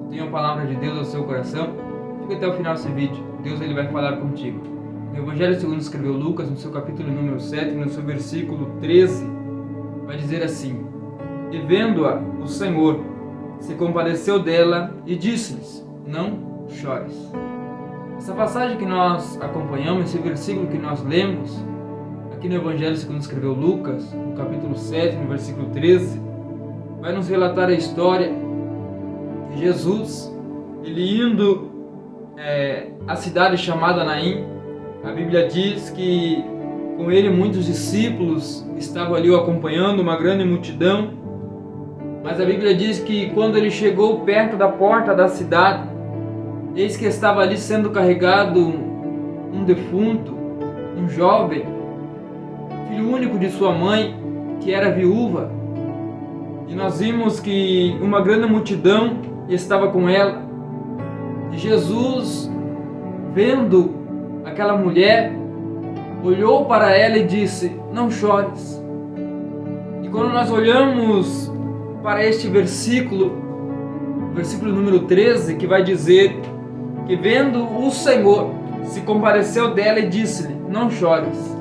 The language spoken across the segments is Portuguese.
Tenha a palavra de Deus ao seu coração. Fique até o final desse vídeo. Deus ele vai falar contigo. No Evangelho segundo escreveu Lucas, no seu capítulo número 7, no seu versículo 13, vai dizer assim: E vendo-a, o Senhor se compadeceu dela e disse-lhes: Não chores. Essa passagem que nós acompanhamos, esse versículo que nós lemos, aqui no Evangelho segundo escreveu Lucas, no capítulo 7, no versículo 13, vai nos relatar a história de Jesus, ele indo à cidade chamada Naim. A Bíblia diz que com ele muitos discípulos estavam ali o acompanhando, uma grande multidão. Mas a Bíblia diz que quando ele chegou perto da porta da cidade, eis que estava ali sendo carregado um defunto, um jovem, filho único de sua mãe, que era viúva. E nós vimos que uma grande multidão estava com ela. E Jesus, vendo aquela mulher, olhou para ela e disse: Não chores. E quando nós olhamos para este versículo, versículo número 13, que vai dizer que vendo o Senhor se compadeceu dela e disse-lhe: Não chores.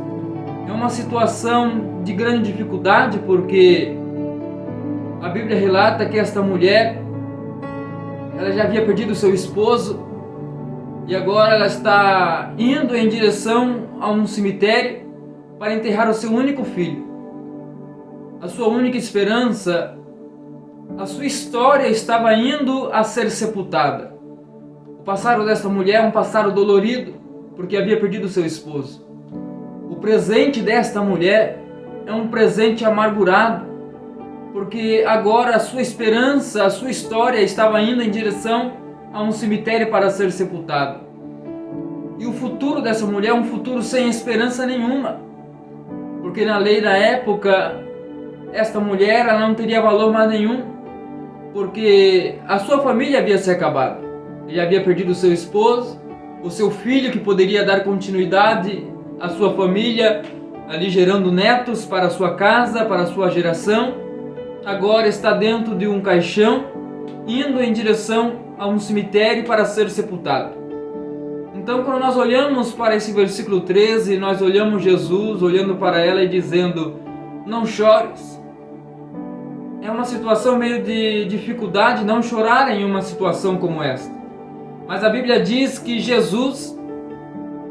É uma situação de grande dificuldade, porque a Bíblia relata que esta mulher, ela já havia perdido seu esposo e agora ela está indo em direção a um cemitério para enterrar o seu único filho, a sua única esperança. A sua história estava indo a ser sepultada. O passado desta mulher é um passado dolorido, porque havia perdido seu esposo. O presente desta mulher é um presente amargurado, porque agora a sua esperança, a sua história estava indo em direção a um cemitério para ser sepultado. E o futuro dessa mulher é um futuro sem esperança nenhuma, porque na lei da época, esta mulher ela não teria valor mais nenhum, porque a sua família havia se acabado. Ele havia perdido o seu esposo, o seu filho que poderia dar continuidade à sua família, ali gerando netos para a sua casa, para a sua geração. Agora está dentro de um caixão, indo em direção a um cemitério para ser sepultado. Então, quando nós olhamos para esse versículo 13, nós olhamos Jesus olhando para ela e dizendo: Não chores. É uma situação meio de dificuldade não chorar em uma situação como esta. Mas a Bíblia diz que Jesus,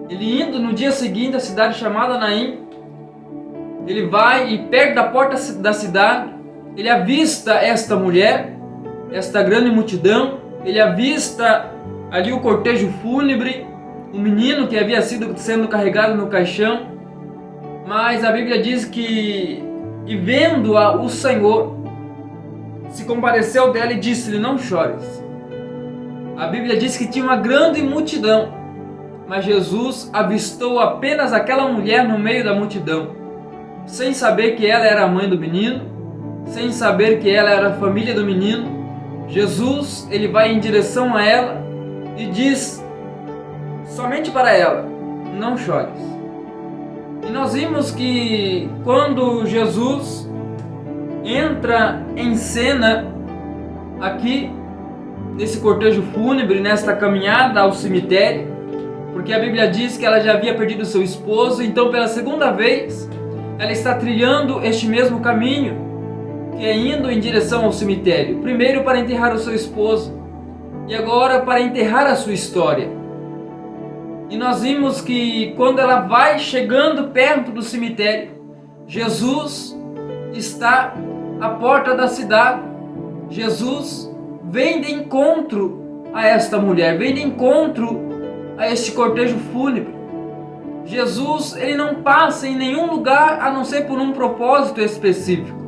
ele indo no dia seguinte à cidade chamada Naim, ele vai e perto da porta da cidade, ele avista esta mulher, esta grande multidão, ele avista ali o cortejo fúnebre, o menino que havia sendo carregado no caixão. Mas a Bíblia diz que, e vendo-a, o Senhor se compadeceu dela e disse-lhe: Não chores. A Bíblia diz que tinha uma grande multidão, mas Jesus avistou apenas aquela mulher no meio da multidão, sem saber que ela era a mãe do menino, sem saber que ela era a família do menino. Jesus, ele vai em direção a ela e diz somente para ela: Não chores. E nós vimos que quando Jesus entra em cena aqui nesse cortejo fúnebre, nesta caminhada ao cemitério, porque a Bíblia diz que ela já havia perdido seu esposo, então pela segunda vez ela está trilhando este mesmo caminho, que é indo em direção ao cemitério, primeiro para enterrar o seu esposo e agora para enterrar a sua história. E nós vimos que quando ela vai chegando perto do cemitério, Jesus está à porta da cidade. Jesus vem de encontro a esta mulher, vem de encontro a este cortejo fúnebre. Jesus, ele não passa em nenhum lugar a não ser por um propósito específico.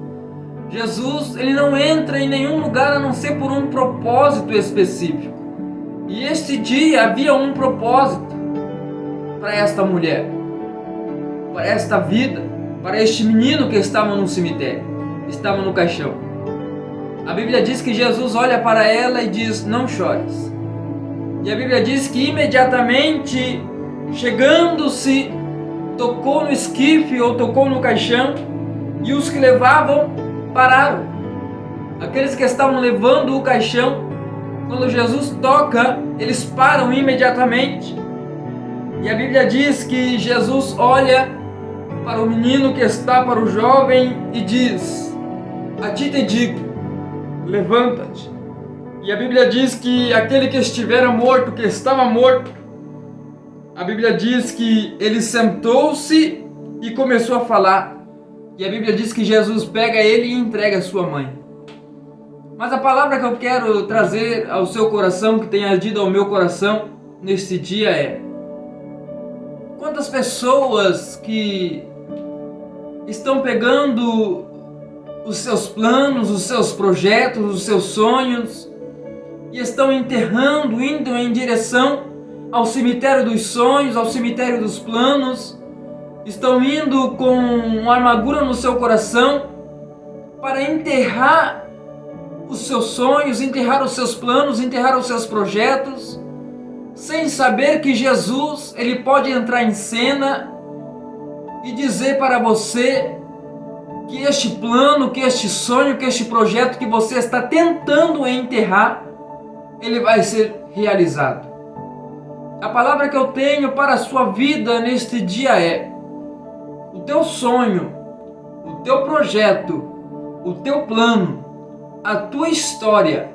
Jesus, ele não entra em nenhum lugar a não ser por um propósito específico. E este dia havia um propósito para esta mulher, para esta vida, para este menino que estava no cemitério, estava no caixão. A Bíblia diz que Jesus olha para ela e diz: Não chores. E a Bíblia diz que imediatamente, chegando-se, tocou no esquife ou tocou no caixão, e os que levavam pararam. Aqueles que estavam levando o caixão Quando Jesus toca, eles param imediatamente. E a Bíblia diz que Jesus olha para o menino que está, para o jovem, e diz: a ti te digo, levanta-te. E a Bíblia diz que aquele que estivera morto, que estava morto, a Bíblia diz que ele sentou-se e começou a falar. E a Bíblia diz que Jesus pega ele e entrega a sua mãe. Mas a palavra que eu quero trazer ao seu coração, que tem ardido ao meu coração neste dia é: quantas pessoas que estão pegando os seus planos, os seus projetos, os seus sonhos e estão enterrando, indo em direção ao cemitério dos sonhos, ao cemitério dos planos, estão indo com uma amargura no seu coração para enterrar os seus sonhos, enterrar os seus planos, enterrar os seus projetos, sem saber que Jesus, ele pode entrar em cena e dizer para você que este plano, que este sonho, que este projeto que você está tentando enterrar, ele vai ser realizado. A palavra que eu tenho para a sua vida neste dia é: o teu sonho, o teu projeto, o teu plano, a tua história,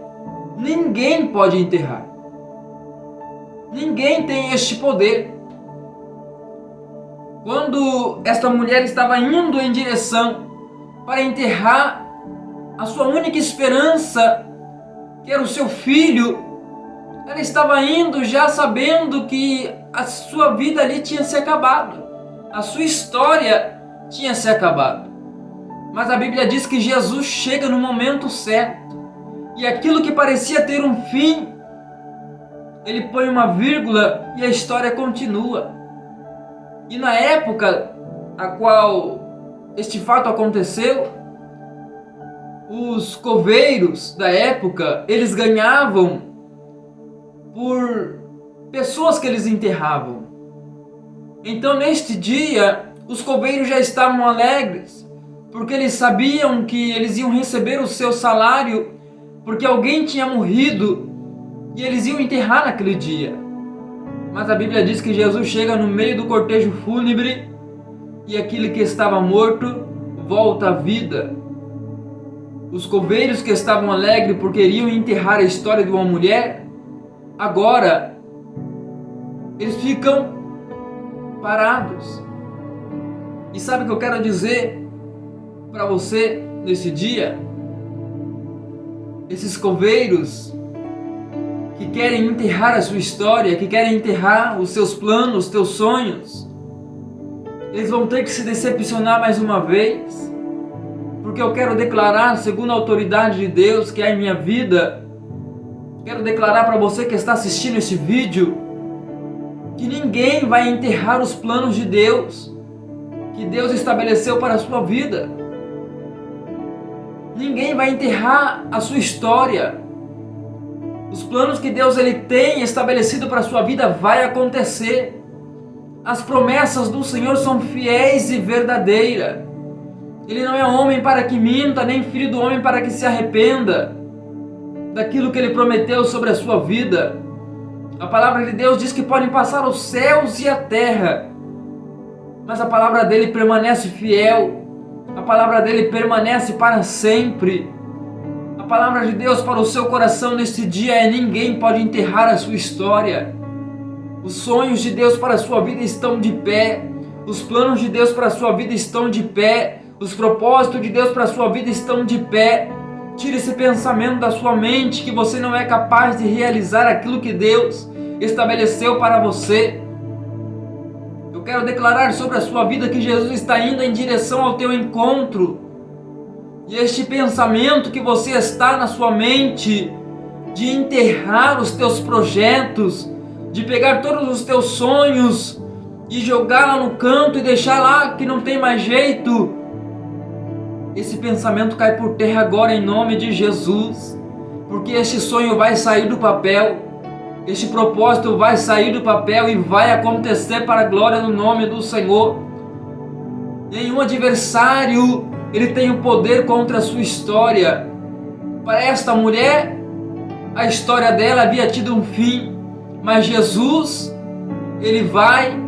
ninguém pode enterrar. Ninguém tem este poder. Quando esta mulher estava indo em direção para enterrar a sua única esperança, que era o seu filho, ela estava indo já sabendo que a sua vida ali tinha se acabado, a sua história tinha se acabado. Mas a Bíblia diz que Jesus chega no momento certo, e aquilo que parecia ter um fim, ele põe uma vírgula e a história continua. E na época a qual este fato aconteceu, os coveiros da época, eles ganhavam por pessoas que eles enterravam. Então neste dia, os coveiros já estavam alegres, porque eles sabiam que eles iam receber o seu salário, porque alguém tinha morrido e eles iam enterrar naquele dia. Mas a Bíblia diz que Jesus chega no meio do cortejo fúnebre e aquele que estava morto volta à vida. Os coveiros que estavam alegres porque iriam enterrar a história de uma mulher, agora eles ficam parados. E sabe o que eu quero dizer para você nesse dia? Esses coveiros que querem enterrar a sua história, que querem enterrar os seus planos, os teus sonhos, eles vão ter que se decepcionar mais uma vez, porque eu quero declarar, segundo a autoridade de Deus que há em minha vida, quero declarar para você que está assistindo esse vídeo, que ninguém vai enterrar os planos de Deus, que Deus estabeleceu para a sua vida. Ninguém vai enterrar a sua história. Os planos que Deus ele tem estabelecido para a sua vida vai acontecer. As promessas do Senhor são fiéis e verdadeiras. Ele não é homem para que minta, nem filho do homem para que se arrependa daquilo que ele prometeu sobre a sua vida. A palavra de Deus diz que podem passar os céus e a terra, mas a palavra dele permanece fiel. A palavra dele permanece para sempre. A palavra de Deus para o seu coração neste dia é: ninguém pode enterrar a sua história. Os sonhos de Deus para a sua vida estão de pé. Os planos de Deus para a sua vida estão de pé. Os propósitos de Deus para a sua vida estão de pé. Tire esse pensamento da sua mente que você não é capaz de realizar aquilo que Deus estabeleceu para você. Eu quero declarar sobre a sua vida que Jesus está indo em direção ao teu encontro. E este pensamento que você está na sua mente, de enterrar os teus projetos, de pegar todos os teus sonhos e jogar lá no canto e deixar lá que não tem mais jeito, esse pensamento cai por terra agora em nome de Jesus, porque este sonho vai sair do papel, este propósito vai sair do papel e vai acontecer para a glória do nome do Senhor. Nenhum adversário ele tem o poder contra a sua história. Para esta mulher, a história dela havia tido um fim, mas Jesus, ele vai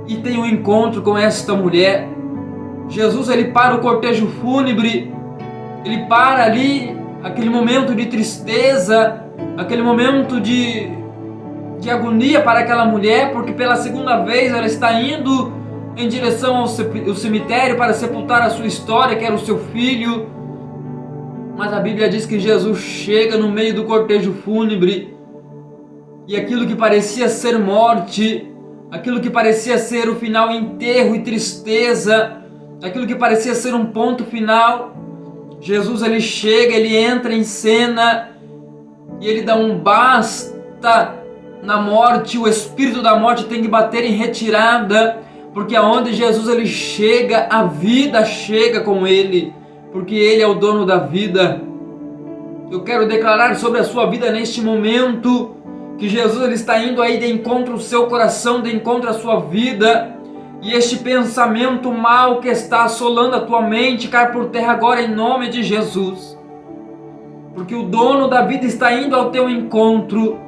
e tem um encontro com esta mulher. Jesus, ele para o cortejo fúnebre, ele para ali, aquele momento de tristeza, aquele momento de agonia para aquela mulher, porque pela segunda vez ela está indo em direção ao cemitério para sepultar a sua história, que era o seu filho. Mas a Bíblia diz que Jesus chega no meio do cortejo fúnebre e aquilo que parecia ser morte, aquilo que parecia ser o final, enterro e tristeza, aquilo que parecia ser um ponto final, Jesus, ele chega, ele entra em cena e ele dá um basta na morte. O espírito da morte tem que bater em retirada, porque aonde Jesus ele chega, a vida chega com ele, porque ele é o dono da vida. Eu quero declarar sobre a sua vida neste momento que Jesus ele está indo aí de encontro ao seu coração, de encontro à sua vida, e este pensamento mal que está assolando a tua mente cai por terra agora em nome de Jesus, porque o dono da vida está indo ao teu encontro,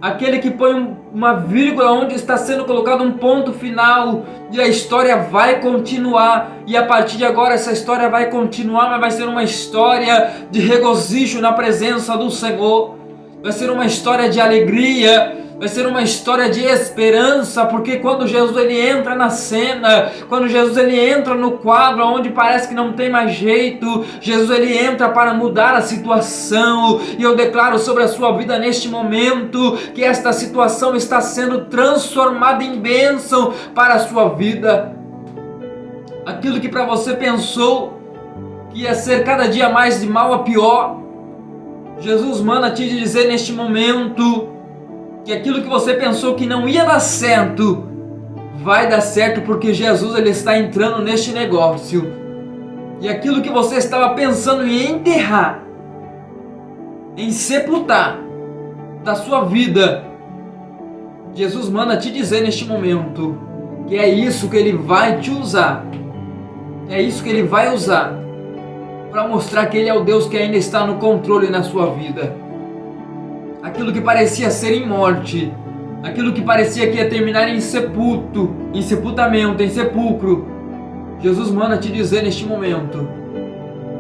aquele que põe uma vírgula onde está sendo colocado um ponto final, e a história vai continuar, e a partir de agora essa história vai continuar, mas vai ser uma história de regozijo na presença do Senhor, vai ser uma história de alegria, vai ser uma história de esperança, porque quando Jesus ele entra na cena, quando Jesus ele entra no quadro onde parece que não tem mais jeito, Jesus ele entra para mudar a situação, e eu declaro sobre a sua vida neste momento, que esta situação está sendo transformada em bênção para a sua vida. Aquilo que para você pensou que ia ser cada dia mais de mal a pior, Jesus manda te dizer neste momento, que aquilo que você pensou que não ia dar certo, vai dar certo, porque Jesus ele está entrando neste negócio. E aquilo que você estava pensando em enterrar, em sepultar da sua vida, Jesus manda te dizer neste momento, que é isso que ele vai te usar, é isso que ele vai usar, para mostrar que ele é o Deus que ainda está no controle na sua vida. Aquilo que parecia ser em morte, aquilo que parecia que ia terminar em sepultamento, em sepulcro, Jesus manda te dizer neste momento,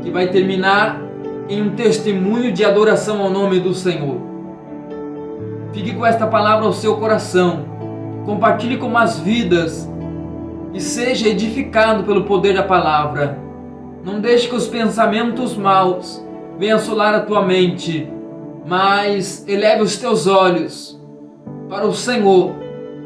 que vai terminar em um testemunho de adoração ao nome do Senhor. Fique com esta palavra ao seu coração, compartilhe com as vidas, e seja edificado pelo poder da palavra. Não deixe que os pensamentos maus venham assolar a tua mente, mas eleve os teus olhos para o Senhor,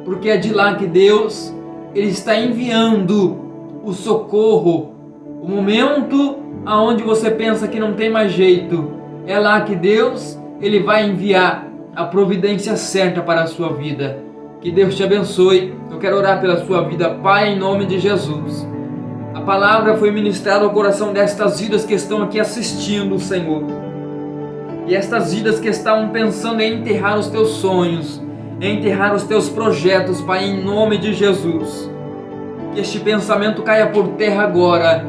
porque é de lá que Deus ele está enviando o socorro. O momento aonde você pensa que não tem mais jeito, é lá que Deus ele vai enviar a providência certa para a sua vida. Que Deus te abençoe. Eu quero orar pela sua vida, Pai, em nome de Jesus. A palavra foi ministrada ao coração destas vidas que estão aqui assistindo, Senhor. E estas vidas que estavam pensando em enterrar os teus sonhos, em enterrar os teus projetos, Pai, em nome de Jesus. Que este pensamento caia por terra agora,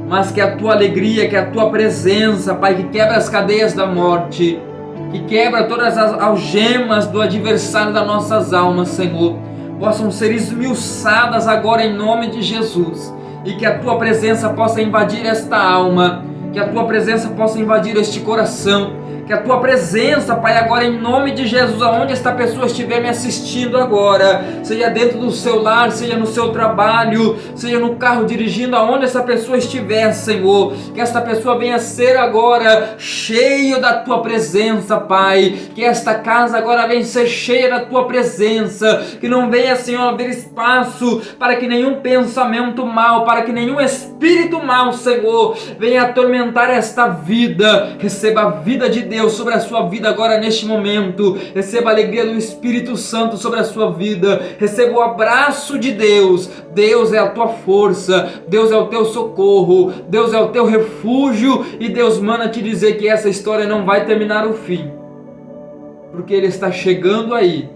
mas que a tua alegria, que a tua presença, Pai, que quebra as cadeias da morte, que quebra todas as algemas do adversário das nossas almas, Senhor, possam ser esmiuçadas agora em nome de Jesus, e que a tua presença possa invadir esta alma, que a tua presença possa invadir este coração, que a tua presença, Pai, agora em nome de Jesus, aonde esta pessoa estiver me assistindo agora, seja dentro do seu lar, seja no seu trabalho, seja no carro dirigindo, aonde essa pessoa estiver, Senhor, que esta pessoa venha ser agora cheio da tua presença, Pai, que esta casa agora venha ser cheia da tua presença, que não venha, Senhor, haver espaço para que nenhum pensamento mal, para que nenhum espírito mal, Senhor, venha atormentar esta vida. Receba a vida de Deus sobre a sua vida agora neste momento. Receba a alegria do Espírito Santo sobre a sua vida. Receba o abraço de Deus. Deus é a tua força, Deus é o teu socorro, Deus é o teu refúgio, e Deus manda te dizer que essa história não vai terminar o fim, porque Ele está chegando aí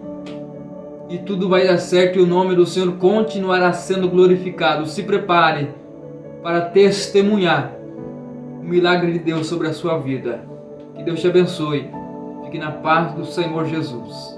e tudo vai dar certo, e o nome do Senhor continuará sendo glorificado. Se prepare para testemunhar o milagre de Deus sobre a sua vida. Que Deus te abençoe. Fique Fique na paz do Senhor Jesus.